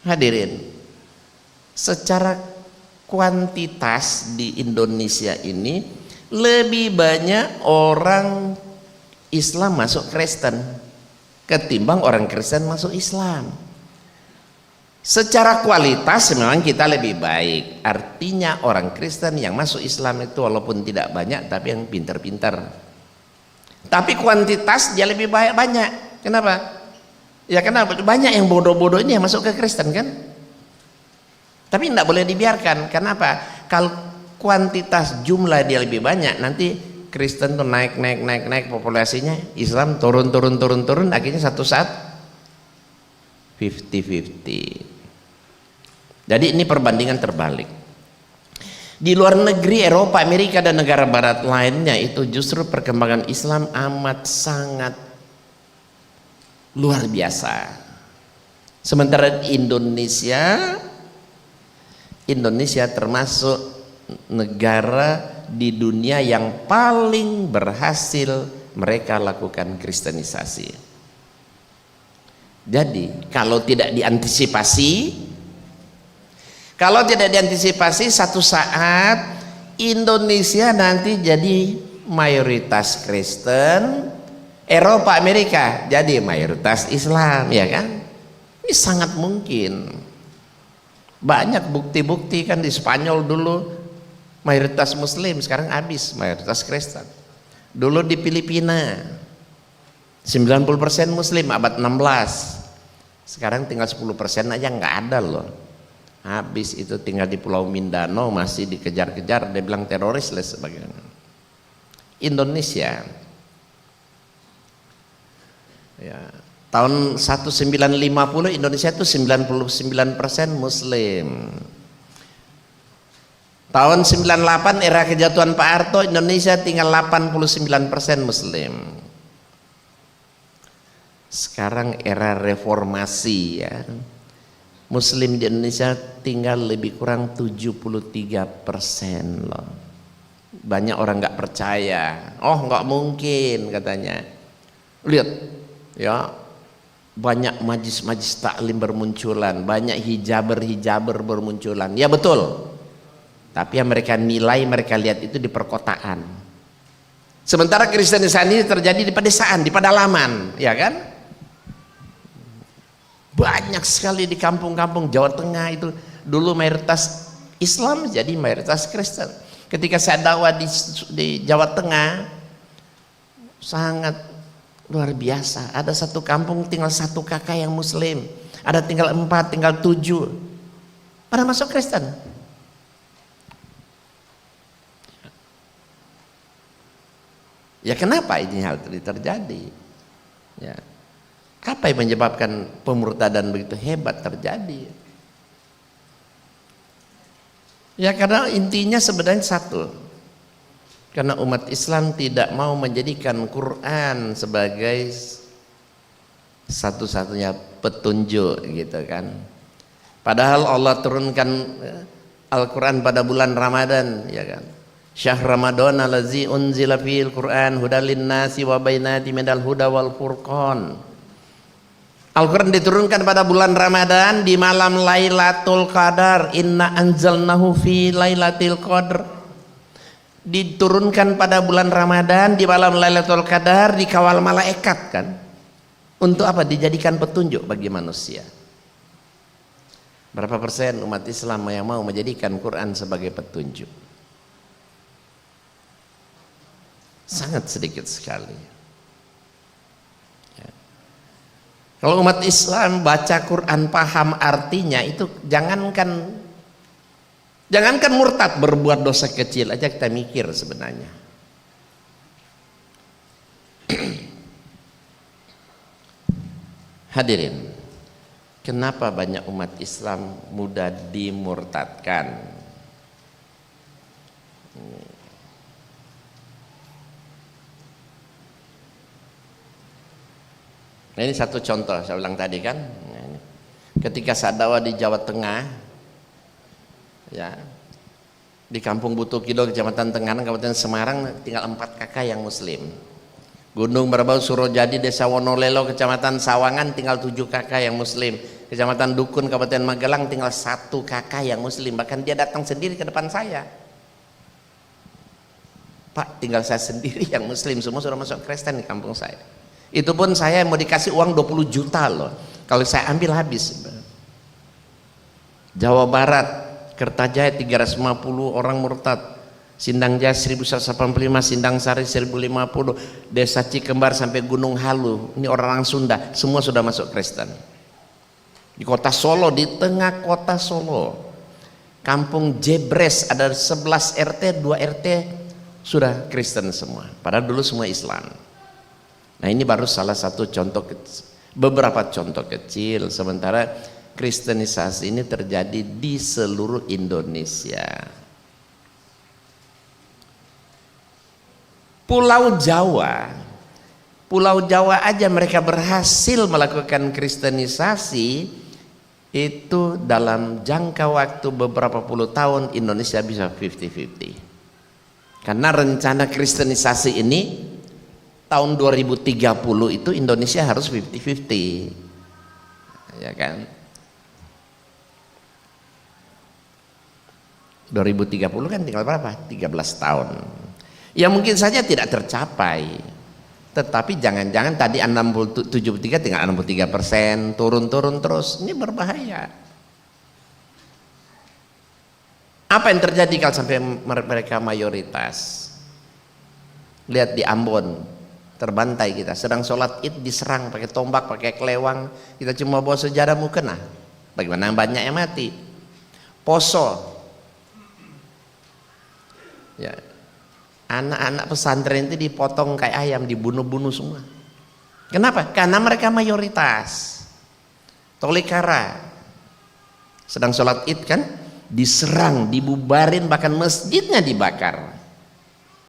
Hadirin, secara kuantitas di Indonesia ini lebih banyak orang Islam masuk Kristen ketimbang orang Kristen masuk Islam. Secara kualitas memang kita lebih baik, artinya orang Kristen yang masuk Islam itu walaupun tidak banyak tapi yang pintar-pintar, tapi kuantitas dia lebih banyak. Kenapa? Ya kenapa? Banyak yang bodoh-bodoh ini yang masuk ke Kristen kan, tapi tidak boleh dibiarkan. Kenapa? Kalau kuantitas jumlah dia lebih banyak, nanti Kristen tuh naik populasinya, Islam turun, akhirnya satu saat 50-50. Jadi ini perbandingan terbalik. Di luar negeri, Eropa, Amerika dan negara barat lainnya itu justru perkembangan Islam amat sangat luar biasa. Sementara di Indonesia termasuk negara di dunia yang paling berhasil mereka lakukan kristenisasi. Jadi kalau tidak diantisipasi, satu saat Indonesia nanti jadi mayoritas Kristen, Eropa, Amerika jadi mayoritas Islam, ya kan? Ini sangat mungkin. Banyak bukti-bukti kan, di Spanyol dulu mayoritas Muslim, sekarang habis mayoritas Kristen. Dulu di Filipina 90% Muslim abad 16, sekarang tinggal 10% aja nggak ada loh. Habis itu tinggal di Pulau Mindanao masih dikejar-kejar, dia bilang teroris dan sebagainya. Indonesia ya, tahun 1950 Indonesia itu 99% Muslim. Tahun 98 era kejatuhan Pak Harto, Indonesia tinggal 89% Muslim. Sekarang era reformasi ya, Muslim di Indonesia tinggal lebih kurang 73% loh. Banyak orang nggak percaya, oh nggak mungkin katanya. Lihat ya, banyak majlis-majlis taklim bermunculan, banyak hijaber bermunculan. Ya betul, tapi yang mereka nilai, mereka lihat itu di perkotaan. Sementara kristenisasi ini terjadi di pedesaan, di pedalaman, ya kan? Banyak sekali di kampung-kampung Jawa Tengah itu dulu mayoritas Islam jadi mayoritas Kristen. Ketika saya dakwah di Jawa Tengah sangat luar biasa. Ada satu kampung tinggal satu kakak yang Muslim, ada tinggal 4, tinggal 7 pada masuk Kristen. Ya kenapa ini hal ini terjadi? Ya. Apa yang menyebabkan pemurtadan begitu hebat terjadi? Ya karena intinya sebenarnya satu, karena umat Islam tidak mau menjadikan Quran sebagai satu-satunya petunjuk gitu kan. Padahal Allah turunkan Al-Quran pada bulan Ramadan, ya kan. Syahr Ramadan allazi unzila fil Quran hudal linnasi wa bainati minal huda wal furqan. Al-Quran diturunkan pada bulan Ramadan di malam Lailatul Qadar. Inna anzalnahu fi Lailatul Qadar. Diturunkan pada bulan Ramadan di malam Lailatul Qadar, dikawal malaikat kan. Untuk apa? Dijadikan petunjuk bagi manusia. Berapa persen umat Islam yang mau menjadikan Quran sebagai petunjuk? Sangat sedikit sekali. Kalau umat Islam baca Quran paham artinya, itu jangankan murtad, berbuat dosa kecil aja kita mikir sebenarnya. Hadirin, kenapa banyak umat Islam mudah dimurtadkan? Nah, ini satu contoh saya ulang tadi kan, ketika saya dakwah di Jawa Tengah, ya di Kampung Butukido, Kecamatan Tenganan, Kabupaten Semarang, tinggal 4 kakak yang Muslim. Gunung Merbau, Surojadi, Desa Wonolelo, Kecamatan Sawangan, tinggal 7 kakak yang Muslim. Kecamatan Dukun, Kabupaten Magelang, tinggal satu kakak yang muslim, bahkan dia datang sendiri ke depan saya. Pak, tinggal saya sendiri yang muslim, semua sudah masuk Kristen di kampung saya. Itu pun saya mau dikasih uang 20 juta loh, kalau saya ambil habis. Jawa Barat, Kertajaya 350 orang murtad, Sindang Jaya 1185, Sindang Sari 1050, Desa Cikembar sampai Gunung Halu, ini orang Sunda, semua sudah masuk Kristen. Di kota Solo, di tengah kota Solo, kampung Jebres, ada 11 RT, 2 RT sudah Kristen semua, padahal dulu semua Islam. Nah ini baru salah satu contoh kecil, beberapa contoh kecil, sementara kristenisasi ini terjadi di seluruh Indonesia. Pulau Jawa aja mereka berhasil melakukan kristenisasi itu dalam jangka waktu beberapa puluh tahun. Indonesia bisa 50-50 karena rencana kristenisasi ini tahun 2030 itu Indonesia harus 50-50, ya kan? 2030 kan tinggal berapa? 13 tahun. Ya mungkin saja tidak tercapai, tetapi jangan-jangan tadi 73 tinggal 63%, turun-turun terus, ini berbahaya. Apa yang terjadi kalau sampai mereka mayoritas? Lihat di Ambon, terbantai kita, sedang sholat id diserang pakai tombak, pakai kelewang, kita cuma bawa sejadah mau kena, bagaimana banyak yang mati. Poso, ya, anak-anak pesantren itu dipotong kayak ayam, dibunuh-bunuh semua. Kenapa? Karena mereka mayoritas. Tolikara sedang sholat id kan, diserang, dibubarin, bahkan masjidnya dibakar.